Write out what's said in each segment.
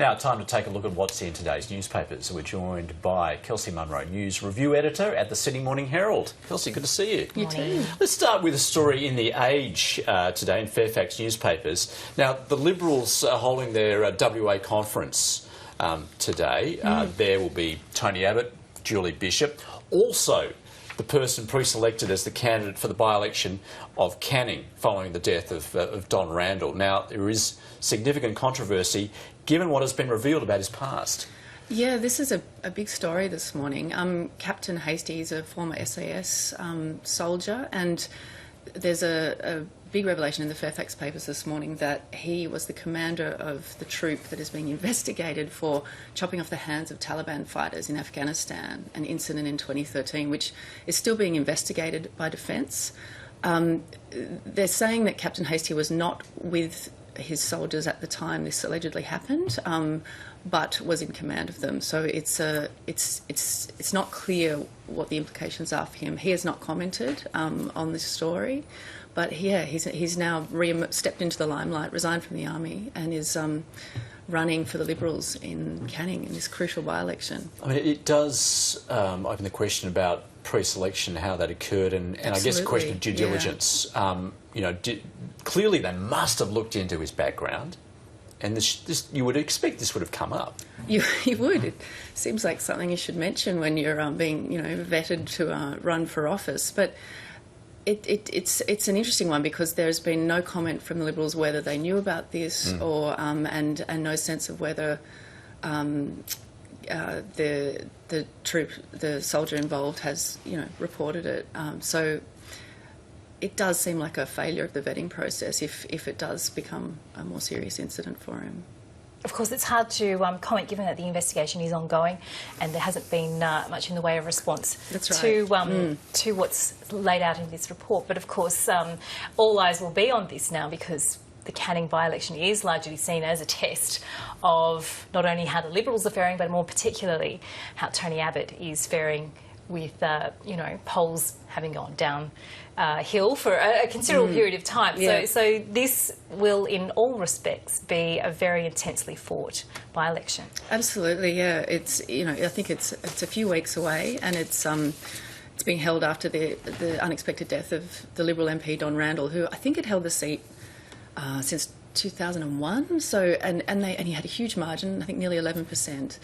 Now, time to take a look at what's in today's newspapers. We're joined by Kelsey Munro, News Review Editor at the Sydney Morning Herald. Kelsey, good to see you. You too. Let's start with a story in The Age today in Fairfax newspapers. Now, the Liberals are holding their WA conference today. There will be Tony Abbott, Julie Bishop, also the person pre-selected as the candidate for the by-election of Canning following the death of Don Randall. Now, there is significant controversy given what has been revealed about his past. Yeah, this is a big story this morning. Captain Hastie is a former SAS soldier, and there's a big revelation in the Fairfax papers this morning that he was the commander of the troop that is being investigated for chopping off the hands of Taliban fighters in Afghanistan, an incident in 2013, which is still being investigated by Defence. They're saying that Captain Hastie was not with his soldiers at the time this allegedly happened, but was in command of them. So it's not clear what the implications are for him. He has not commented on this story, but yeah, he's now stepped into the limelight, resigned from the army, and is running for the Liberals in Canning in this crucial by-election. I mean, it does open the question about pre-selection, how that occurred, and I guess a question of due diligence. Yeah. Clearly they must have looked into his background, and this you would expect this would have come up. You would. It seems like something you should mention when you're being vetted to run for office, but it's an interesting one because there's been no comment from the Liberals whether they knew about this or and no sense of whether the soldier involved has reported it. So it does seem like a failure of the vetting process if it does become a more serious incident for him. Of course, it's hard to comment given that the investigation is ongoing and there hasn't been much in the way of response to what's laid out in this report. But of course, all eyes will be on this now because the Canning by-election is largely seen as a test of not only how the Liberals are faring, but more particularly how Tony Abbott is faring with, polls having gone down hill for a considerable period of time. Yeah. So this will, in all respects, be a very intensely fought by-election. Absolutely, yeah. It's I think it's a few weeks away, and it's being held after the unexpected death of the Liberal MP Don Randall, who I think had held the seat since 2001. So and he had a huge margin, I think nearly 11%,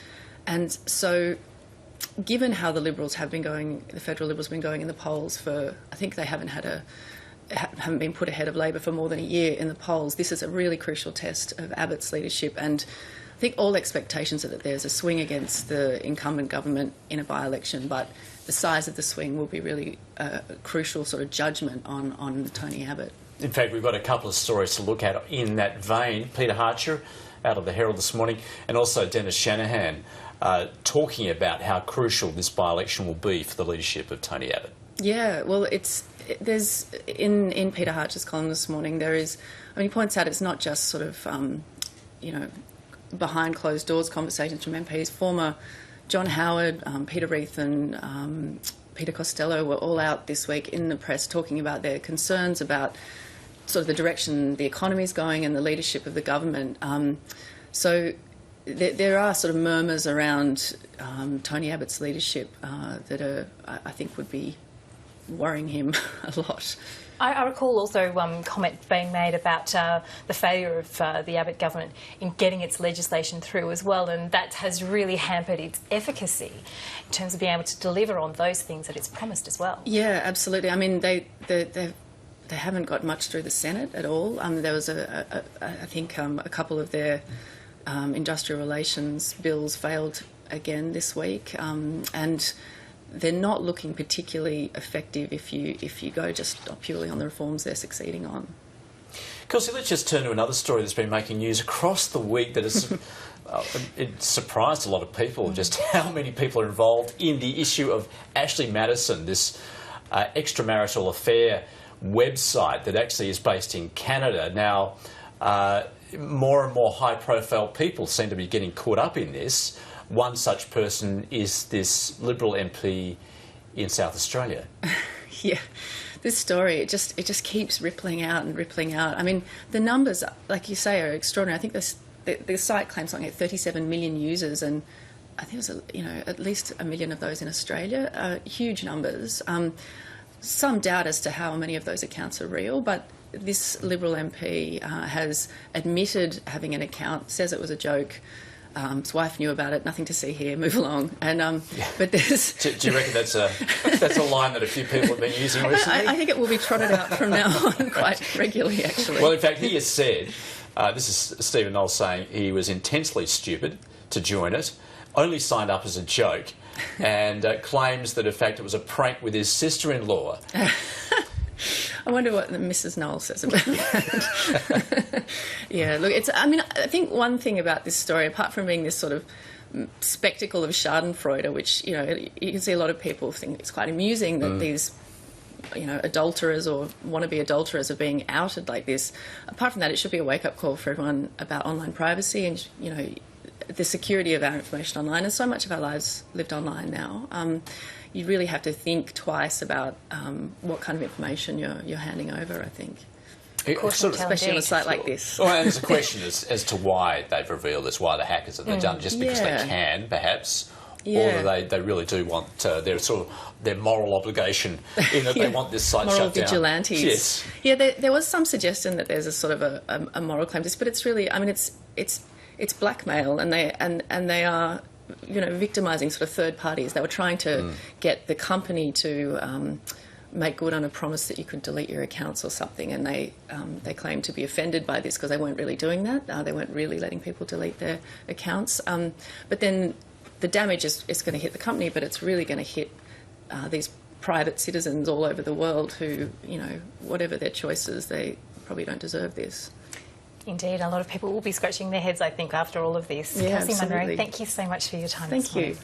and so. Given how the Liberals have been going, the federal Liberals have been going in the polls for, I think they haven't been put ahead of Labor for more than a year in the polls. This is a really crucial test of Abbott's leadership, and I think all expectations are that there's a swing against the incumbent government in a by-election, but the size of the swing will be really a crucial sort of judgment on Tony Abbott. In fact, we've got a couple of stories to look at in that vein. Peter Harcher out of the Herald this morning, and also Dennis Shanahan talking about how crucial this by-election will be for the leadership of Tony Abbott. Yeah, well, there's in Peter Harcher's column this morning, he points out it's not just sort of, behind closed doors conversations from MPs. Former John Howard, Peter Reith and Peter Costello were all out this week in the press talking about their concerns about sort of the direction the economy is going and the leadership of the government. So there are sort of murmurs around Tony Abbott's leadership that I think would be worrying him a lot. I recall also comment being made about the failure of the Abbott government in getting its legislation through as well, and that has really hampered its efficacy in terms of being able to deliver on those things that it's promised as well. Yeah, absolutely. I mean, they haven't got much through the Senate at all. There was I think a couple of their industrial relations bills failed again this week, and they're not looking particularly effective if you go just purely on the reforms they're succeeding on. Kelsey, let's just turn to another story that's been making news across the week that has it surprised a lot of people just how many people are involved in the issue of Ashley Madison, this extramarital affair website that actually is based in Canada. Now, more and more high-profile people seem to be getting caught up in this. One such person is this Liberal MP in South Australia. Yeah, this story, it just keeps rippling out and rippling out. I mean, the numbers, like you say, are extraordinary. I think the site claims something like 37 million users, and I think it was at least 1 million of those in Australia. Huge numbers. Some doubt as to how many of those accounts are real, but this Liberal MP has admitted having an account, says it was a joke. His wife knew about it. Nothing to see here. Move along. And but there's. Do you reckon that's a line that a few people have been using recently? I think it will be trotted out from now on quite regularly, actually. Well, in fact, he has said, this is Stephen Knowles saying he was intensely stupid to join it, only signed up as a joke, and claims that in fact it was a prank with his sister-in-law. I wonder what Mrs. Knowles says about that. Yeah, look, I think one thing about this story, apart from being this sort of spectacle of Schadenfreude, which, you can see a lot of people think it's quite amusing that these, adulterers or wannabe adulterers are being outed like this. Apart from that, it should be a wake-up call for everyone about online privacy and, the security of our information online. And so much of our lives lived online now. You really have to think twice about what kind of information you're handing over, I think. Especially on a site like this. Well, and there's a question as to why they've revealed this, why the hackers have done it, just because they can, perhaps, or they really do want their moral obligation in that they want this site moral shut down. Vigilantes. Yes. Yeah, there was some suggestion that there's a sort of a moral claim to this, but it's really, it's blackmail, and they are victimising sort of third parties. They were trying to get the company to make good on a promise that you could delete your accounts or something, and they claimed to be offended by this because they weren't really doing that. They weren't really letting people delete their accounts. But then the damage is going to hit the company, but it's really going to hit these private citizens all over the world who, whatever their choices, they probably don't deserve this. Indeed, a lot of people will be scratching their heads, I think, after all of this. Yeah, Kelsey absolutely. Munro, thank you so much for your time. Thank you.